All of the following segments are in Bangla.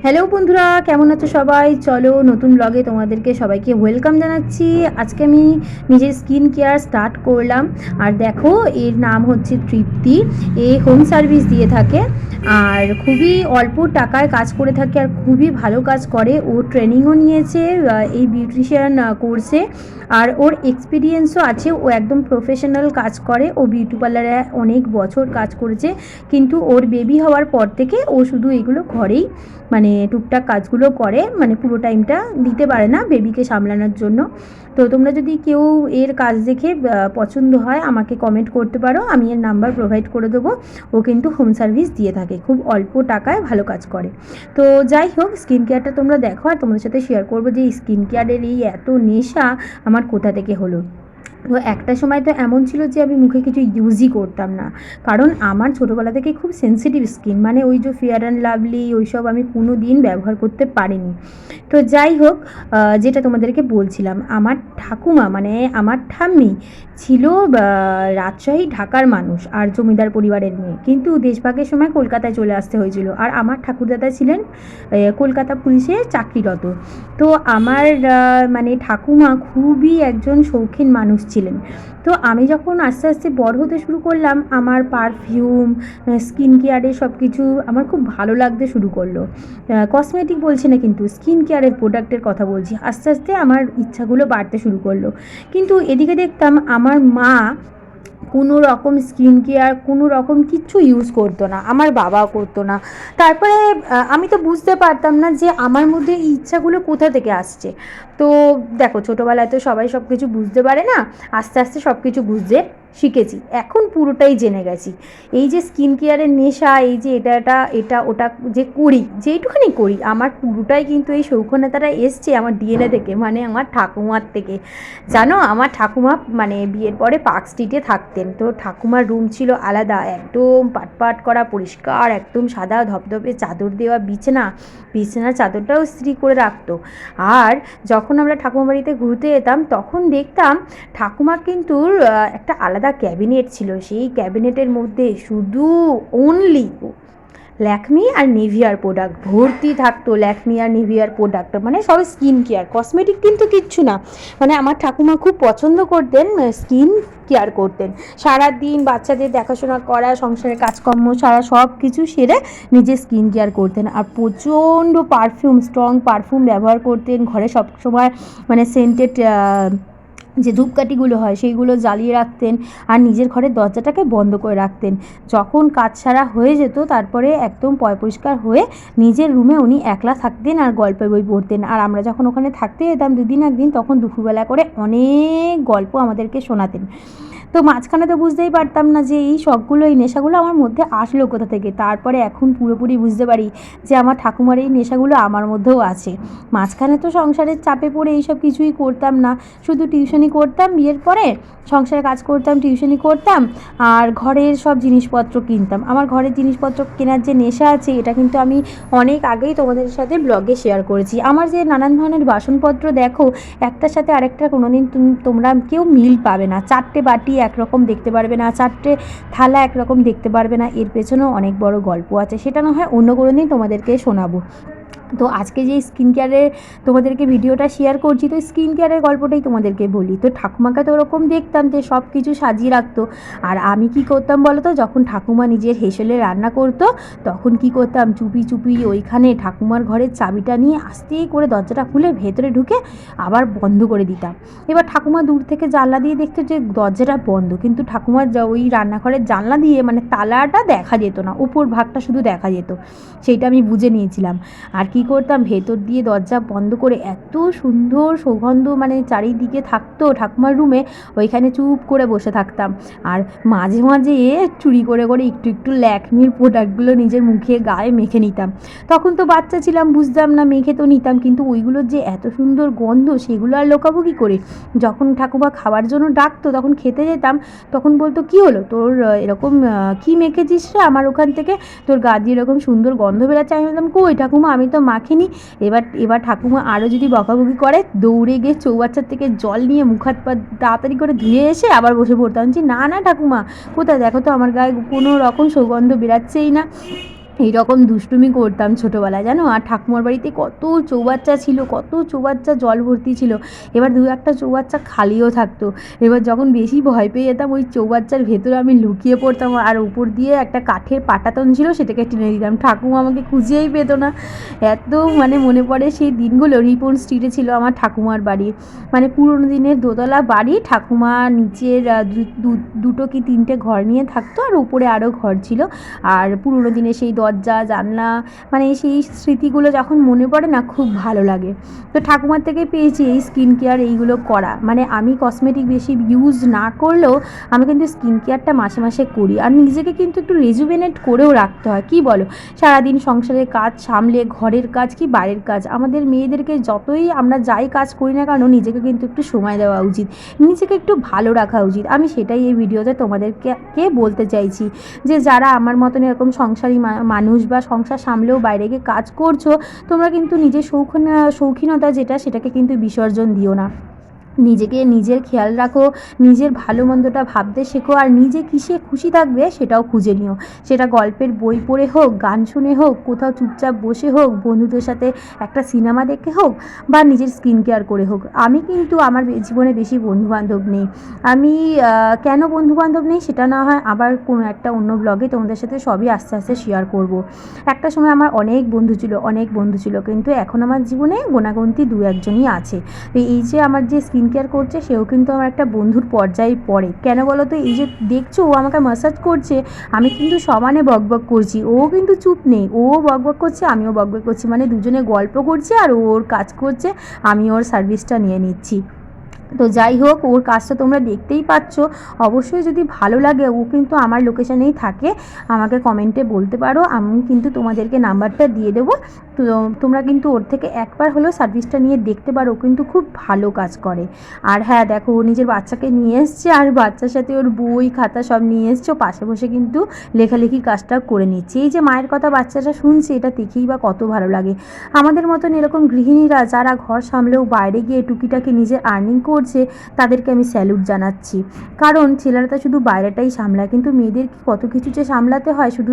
হ্যালো বন্ধুরা, কেমন আছো সবাই? চলো নতুন ব্লগে তোমাদেরকে সবাইকে ওয়েলকাম জানাচ্ছি। আজকে আমি নিজের স্কিন কেয়ার স্টার্ট করলাম। আর দেখো, এর নাম হচ্ছে তৃপ্তি। এ হোম সার্ভিস দিয়ে থাকে আর খুবই অল্প টাকায় কাজ করে থাকে আর খুবই ভালো কাজ করে। ও ট্রেনিংও নিয়েছে এই বিউটিশিয়ান কোর্সে, আর ওর এক্সপিরিয়েন্সও আছে। ও একদম প্রফেশনাল কাজ করে। ও বিউটি পার্লারে অনেক বছর কাজ করেছে, কিন্তু ওর বেবি হওয়ার পর থেকে ও শুধু এগুলো ঘরেই মানে টুকটাক কাজগুলো করে, মানে পুরো টাইমটা দিতে পারে না বেবিকে সামলানোর জন্য। তো তোমরা যদি কেউ এর কাজ দেখে পছন্দ হয় আমাকে কমেন্ট করতে পারো, আমি এর নাম্বার প্রোভাইড করে দেবো। ও কিন্তু হোম সার্ভিস দিয়ে থাকে, খুব অল্প টাকায় ভালো কাজ করে। তো যাই হোক, স্কিন কেয়ারটা তোমরা দেখো আর তোমাদের সাথে শেয়ার করবো যে স্কিন কেয়ারের এই এত নেশা আমার কোথা থেকে হলো। তো একটা সময় তো এমন ছিল যে আমি মুখে কিছু ইউজই করতাম না, কারণ আমার ছোটোবেলা থেকে খুব সেন্সিটিভ স্কিন, মানে ওই যে ফেয়ার অ্যান্ড লাভলি ওইসব আমি কোনো দিন ব্যবহার করতে পারিনি। তো যাই হোক, যেটা তোমাদেরকে বলছিলাম, আমার ঠাকুমা মানে আমার ঠাম্মি ছিল রাজশাহী ঢাকার মানুষ আর জমিদার পরিবারের মেয়ে, কিন্তু দেশভাগের সময় কলকাতায় চলে আসতে হয়েছিল। আর আমার ঠাকুরদাদা ছিলেন কলকাতা পুলিশে চাকরিরত। তো আমার মানে ঠাকুমা খুবই একজন শৌখিন মানুষ ছিলেন। তো আমি যখন আস্তে আস্তে বড় হতে শুরু করলাম, আমার পারফিউম, স্কিন কেয়ারের সব কিছু আমার খুব ভালো লাগতে শুরু করলো। কসমেটিক বলছি না, কিন্তু স্কিন কেয়ারের প্রোডাক্টের কথা বলছি। আস্তে আস্তে আমার ইচ্ছাগুলো বাড়তে শুরু করলো, কিন্তু এদিকে দেখতাম আমার মা কোনো রকম স্কিন কেয়ার কোনো রকম কিচ্ছু ইউজ করতো না, আমার বাবাও করতো না। তারপরে আমি তো বুঝতে পারতাম না যে আমার মধ্যে এই ইচ্ছাগুলো কোথা থেকে আসছে। তো দেখো, ছোটোবেলায় তো সবাই সব কিছু বুঝতে পারে না, আস্তে আস্তে সব কিছু বুঝতে শিখেছি, এখন পুরোটাই জেনে গেছি। এই যে স্কিন কেয়ারের নেশা, এই যে এটা ওটা যে করি, যেইটুখানি করি, আমার পুরোটাই কিন্তু এই সৌখনতাটা এসছে আমার ডিএনএ থেকে, মানে আমার ঠাকুমার থেকে। জানো, আমার ঠাকুমা মানে বিয়ের পরে পার্ক স্ট্রিটে থাকতেন। তো ঠাকুমার রুম ছিল আলাদা, একদম পাটপাট করা পরিষ্কার, একদম সাদা ধপধপে চাদর দেওয়া বিছানার চাদরটাও ইস্ত্রি করে রাখতো। আর যখন আমরা ঠাকুমা বাড়িতে ঘুরতে যেতাম তখন দেখতাম ঠাকুমা কিন্তু একটা আলাদা ক্যাবিনেট ছিল, সেই ক্যাবিনেটের মধ্যে শুধু অনলি ল্যাকমি আর নিভিয়ার প্রোডাক্ট ভর্তি থাকতো। ল্যাকমি আর নিভিয়ার প্রোডাক্ট মানে সব স্কিন কেয়ার, কসমেটিক কিন্তু কিচ্ছু না। মানে আমার ঠাকুমা খুব পছন্দ করতেন স্কিন কেয়ার করতেন। সারাদিন বাচ্চাদের দেখাশোনা করা, সংসারের কাজকর্ম সারা সব কিছু সেরে নিজে স্কিন কেয়ার করতেন। আর প্রচণ্ড পারফিউম, স্ট্রং পারফিউম ব্যবহার করতেন। ঘরে সবসময় মানে সেন্টেড যে ধূপকাঠিগুলো হয় সেইগুলো জ্বালিয়ে রাখতেন, আর নিজের ঘরের দরজাটাকে বন্ধ করে রাখতেন। যখন কাজ সারা হয়ে যেত তারপরে একদম পরিষ্কার হয়ে নিজের রুমে উনি একলা থাকতেন আর গল্পের বই পড়তেন। আর আমরা যখন ওখানে থাকতে যেতাম দুদিন একদিন, তখন দুপুরবেলা করে অনেক গল্প আমাদেরকে শোনাতেন। তো মাঝখানে তো বুঝতেই পারতাম না যে এই শখগুলো, এই নেশাগুলো আমার মধ্যে আসলো কোথা থেকে। তারপরে এখন পুরোপুরি বুঝতে পারি যে আমার ঠাকুমার এই নেশাগুলো আমার মধ্যেও আছে। মাঝখানে তো সংসারের চাপে পড়ে এইসব কিছুই করতাম না, শুধু টিউশনি করতাম। বিয়ের পরে সংসারে কাজ করতাম, টিউশনি করতাম, আর ঘরের সব জিনিসপত্র কিনতাম। আমার ঘরের জিনিসপত্র কেনার যে নেশা আছে, এটা কিন্তু আমি অনেক আগেই তোমাদের সাথে ব্লগে শেয়ার করেছি। আমার যে নানান ধরনের বাসনপত্র দেখো, একটার সাথে আরেকটা কোনোদিন তোমরা কেউ মিল পাবে না। 4টে বাটি একরকম দেখতে পারবে না, 4টে থালা একরকম দেখতে পারবে না। এর পেছনেও অনেক বড় গল্প আছে, সেটা না হয় অন্য কোনো দিন তোমাদেরকে শোনাবো। তো আজকে যে স্কিন কেয়ারের তোমাদেরকে ভিডিওটা শেয়ার করছি, তো স্কিন কেয়ারের গল্পটাই তোমাদেরকে বলি। তো ঠাকুমাকে তো ওরকম দেখতাম যে সব কিছু সাজিয়ে রাখতো। আর আমি কি করতাম বলো তো, যখন ঠাকুমা নিজের হেসেলে রান্না করতো তখন কি করতাম, চুপি চুপি ওইখানে ঠাকুমার ঘরের চাবিটা নিয়ে আস্তে করে দরজাটা খুলে ভেতরে ঢুকে আবার বন্ধ করে দিতাম। এবার ঠাকুমা দূর থেকে জানলা দিয়ে দেখতো যে দরজাটা বন্ধ, কিন্তু ঠাকুমার ওই রান্নাঘরের জানলা দিয়ে মানে তালাটা দেখা যেত না, উপর ভাগটা শুধু দেখা যেত। সেইটা আমি বুঝে নিয়েছিলাম। আর কি করতাম, ভেতর দিয়ে দরজা বন্ধ করে এত সুন্দর সুগন্ধ মানে চারিদিকে থাকতো ঠাকুমার রুমে, ওইখানে চুপ করে বসে থাকতাম। আর মাঝে মাঝে চুরি করে করে একটু একটু ল্যাকমির প্রোডাক্টগুলো নিজের মুখে গায়ে মেখে নিতাম। তখন তো বাচ্চা ছিলাম, বুঝতাম না, মেখে তো নিতাম, কিন্তু ওইগুলোর যে এত সুন্দর গন্ধ সেগুলো আর লোকাবো কী করে। যখন ঠাকুমা খাবার জন্য ডাকতো তখন খেতে যেতাম, তখন বলতো কী হলো তোর, এরকম কী মেখেছিস রে আমার ওখান থেকে, তোর গা দিয়ে এরকম সুন্দর গন্ধ বেরোচ্ছে। আমি বলতাম কই ঠাকুমা, আমি তো মাখিনি। এবার ঠাকুমা আরও যদি বকাবকি করে, দৌড়ে গিয়ে চৌবাচ্চার থেকে জল নিয়ে মুখ হাত পা তাড়াতাড়ি করে ধুয়ে এসে আবার বসে পড়তাম যে না না ঠাকুমা, কোথায় দেখো তো আমার গায়ে কোনো রকম সুগন্ধ বেরাচ্ছেই না। এইরকম দুষ্টুমি করতাম ছোটোবেলায়, জানো। আর ঠাকুমার বাড়িতে কত চৌবাচ্চা ছিল, কত চৌবাচ্চা জল ভর্তি ছিল। এবার দু একটা চৌবাচ্চা খালিও থাকতো। এবার যখন বেশি ভয় পেয়ে যেতাম, ওই চৌবাচ্চার ভেতরে আমি লুকিয়ে পড়তাম, আর উপর দিয়ে একটা কাঠের পাটাতন ছিল, সেটাকে টেনে দিতাম। ঠাকুমা আমাকে খুঁজেই পেতো না। এত মানে মনে পড়ে সেই দিনগুলো। রিপন স্ট্রিটে ছিল আমার ঠাকুমার বাড়ি, মানে পুরোনো দিনের দোতলা বাড়ি। ঠাকুমা নিচের দুটো কি তিনটে ঘর নিয়ে থাকতো, আর উপরে আরও ঘর ছিল। আর পুরোনো দিনে সেই দরজা জানলা, মানে সেই স্মৃতিগুলো যখন মনে পড়ে না, খুব ভালো লাগে। তো ঠাকুমার থেকে পেয়েছি এই স্কিন কেয়ার এইগুলো করা। মানে আমি কসমেটিক বেশি ইউজ না করলেও আমি কিন্তু স্কিন কেয়ারটা মাসে মাসে করি। আর নিজেকে কিন্তু একটু রেজুভেনেট করেও রাখতে হয়, কি বলো। সারাদিন সংসারের কাজ সামলে, ঘরের কাজ কি বাইরের কাজ, আমাদের মেয়েদেরকে যতই আমরা যাই কাজ করি না কেন, নিজেকে কিন্তু একটু সময় দেওয়া উচিত, নিজেকে একটু ভালো রাখা উচিত। আমি সেটাই এই ভিডিওতে তোমাদেরকে বলতে চাইছি, যে যারা আমার মতন এরকম সংসারী মানুষ বা সংসার সামলেও বাইরে গিয়ে কাজ করছো, তোমরা কিন্তু নিজের শৌখিনতা যেটা, সেটাকে কিন্তু বিসর্জন দিও না। নিজেকে নিজের খেয়াল রাখো, নিজের ভালো মন্দটা ভাবতে শেখো, আর নিজে কিসে খুশি থাকবে সেটাও খুঁজে নিও। সেটা গল্পের বই পড়ে হোক, গান শুনে হোক, কোথাও চুপচাপ বসে হোক, বন্ধুদের সাথে একটা সিনেমা দেখে হোক, বা নিজের স্কিন কেয়ার করে হোক। আমি কিন্তু আমার জীবনে বেশি বন্ধুবান্ধব নেই। আমি কেন বন্ধুবান্ধব নেই সেটা না হয় আবার কোনো একটা অন্য ব্লগে তোমাদের সাথে সবই আস্তে আস্তে শেয়ার করব। একটা সময় আমার অনেক বন্ধু ছিল, কিন্তু এখন আমার জীবনে গোনাগুনতি দু একজনই আছে। তো এই যে আমার যে স্কিন কেয়ার করছে, সেও কিন্তু আমার একটা বন্ধুর পর্যায়ে পড়ে। কেন বলো তো, এই যে দেখছো ও আমাকে ম্যাসাজ করছে, আমি কিন্তু সমানে বকবক করছি, ও কিন্তু চুপ নেই, ও বকবক করছে, আমিও বকবক করছি, মানে দুজনে গল্প করছি, আর ওর কাজ করছে, আমি ওর সার্ভিসটা নিয়ে নিচ্ছি। তো যাই হোক, ওর কাজটা তোমরা দেখতেই পাচ্ছ। অবশ্যই যদি ভালো লাগে, ও কিন্তু আমার লোকেশানেই থাকে, আমাকে কমেন্টে বলতে পারো, আমি কিন্তু তোমাদেরকে নাম্বারটা দিয়ে দেবো। তো তোমরা কিন্তু ওর থেকে একবার হলেও সার্ভিসটা নিয়ে দেখতে পারো, ও কিন্তু খুব ভালো কাজ করে। আর হ্যাঁ দেখো, ও নিজের বাচ্চাকে নিয়ে এসছে, আর বাচ্চার সাথে ওর বই খাতা সব নিয়ে এসছে, ও পাশে বসে কিন্তু লেখালেখির কাজটা করে নিচ্ছে। এই যে মায়ের কথা বাচ্চাটা শুনছে, এটা দেখেই বা কত ভালো লাগে। আমাদের মতন এরকম গৃহিণীরা যারা ঘর সামলেও বাইরে গিয়ে টুকিটাকি নিজের আর্নিং করছে, তাদেরকে আমি স্যালুট জানাচ্ছি। কারণ ছেলেরা তো শুধু বাইরেটাই সামলায়, কিন্তু মেয়েদের কত কিছু যে সামলাতে হয়, শুধু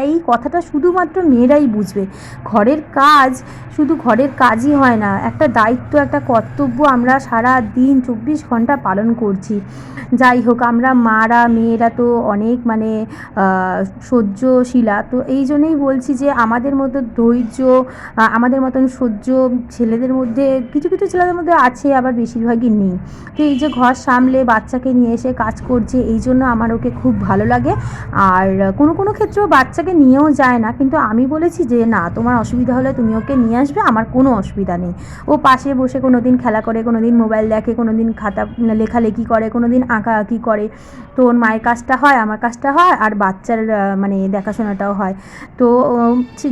এই কথাটা শুধুমাত্র মেয়েরাই বুঝবে। ঘরের কাজ শুধু ঘরের কাজই হয় না, একটা দায়িত্ব, একটা কর্তব্য আমরা সারা দিন 24 ঘন্টা পালন করছি। যাই হোক, আমরা মারা মেয়েরা তো অনেক মানে সহ্যশীলা। তো এই জন্যই বলছি যে আমাদের মতো ধৈর্য, আমাদের মতন সহ্য ছেলেদের মধ্যে, কিছু কিছু ছেলেদের মধ্যে আছে, আবার বেশিরভাগই নেই। তো এই যে ঘর সামলে বাচ্চাকে নিয়ে এসে কাজ করছে, এই জন্য আমার ওকে খুব ভালো লাগে। আর কোনো কোনো ক্ষেত্রেও বাচ্চাকে নিয়েও যায় না, কিন্তু আমি বলেছি যে না, তোমার অসুবিধা হলে তুমি ওকে নিয়ে আসবে, আমার কোনো অসুবিধা নেই। ও পাশে বসে কোনো দিন খেলা করে, কোনো দিন মোবাইল দেখে, কোনো দিন খাতা লেখালেখি করে, কোনো দিন আঁকাআঁকি করে। তো ওর মায়ের কাজটা হয়, আমার কাজটা হয়, আর বাচ্চার মানে দেখাশোনাটাও হয়। তো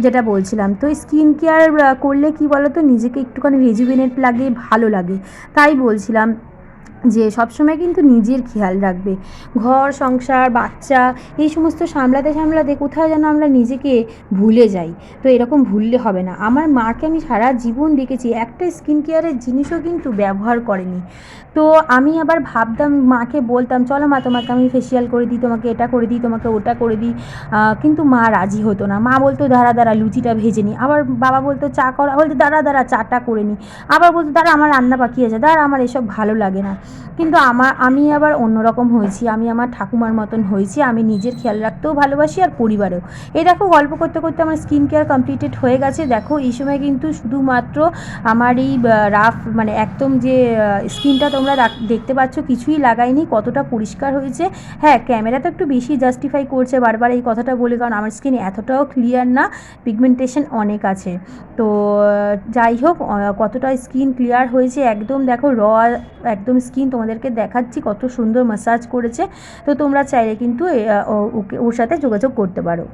যেটা বলছিলাম, তো স্কিন কেয়ার করলে কি বলো তো, নিজেকে একটুখানি রেজুভেনেট লাগে, ভালো লাগে। তাই বলছিলাম যে সবসময় কিন্তু নিজের খেয়াল রাখবে। ঘর সংসার বাচ্চা এই সমস্ত সামলাতে সামলাতে কোথাও যেন আমরা নিজেকে ভুলে যাই। তো এরকম ভুললে হবে না। আমার মাকে আমি সারা জীবন দেখেছি একটা স্কিন কেয়ারের জিনিসও কিন্তু ব্যবহার করেনি। তো আমি আবার ভাবতাম, মাকে বলতাম চলো মা, তোমাকে আমি ফেসিয়াল করে দিই, তোমাকে এটা করে দিই, তোমাকে ওটা করে দিই, কিন্তু মা রাজি হতো না। মা বলতো দাঁড়া দাঁড়া লুচিটা ভেজে নিই, আবার বাবা বলতো চা করা, বলতো দাঁড়া দাঁড়া চাটা করে নিই, আবার বলতো দাঁড়া আমার রান্না বাকি আছে, দাঁড়া আমার এসব ভালো লাগে না। কিন্তু আমি আবার অন্যরকম হয়েছি, আমি আমার ঠাকুমার মতন হয়েছি। আমি নিজের খেয়াল রাখতেও ভালোবাসি, আর পরিবারেও। এই দেখো, গল্প করতে করতে আমার স্কিন কেয়ার কমপ্লিটেড হয়ে গেছে। দেখো এই সময় কিন্তু শুধুমাত্র আমার এই রাফ মানে একদম যে স্কিনটা তোমরা দেখতে পাচ্ছ, কিছুই লাগাইনি, কতটা পরিষ্কার হয়েছে। হ্যাঁ, ক্যামেরা তো একটু বেশি জাস্টিফাই করছে বারবার এই কথাটা বলে, কারণ আমার স্কিন এতটাও ক্লিয়ার না, পিগমেন্টেশন অনেক আছে। তো যাই হোক, কতটা স্কিন ক্লিয়ার হয়েছে একদম, দেখো একদম স্কিন তোমাদেরকে দেখাচ্ছি, কত সুন্দর ম্যাসাজ করেছে। তো তোমরা চাইলে কিন্তু ওর সাথে যোগাযোগ করতে পারো।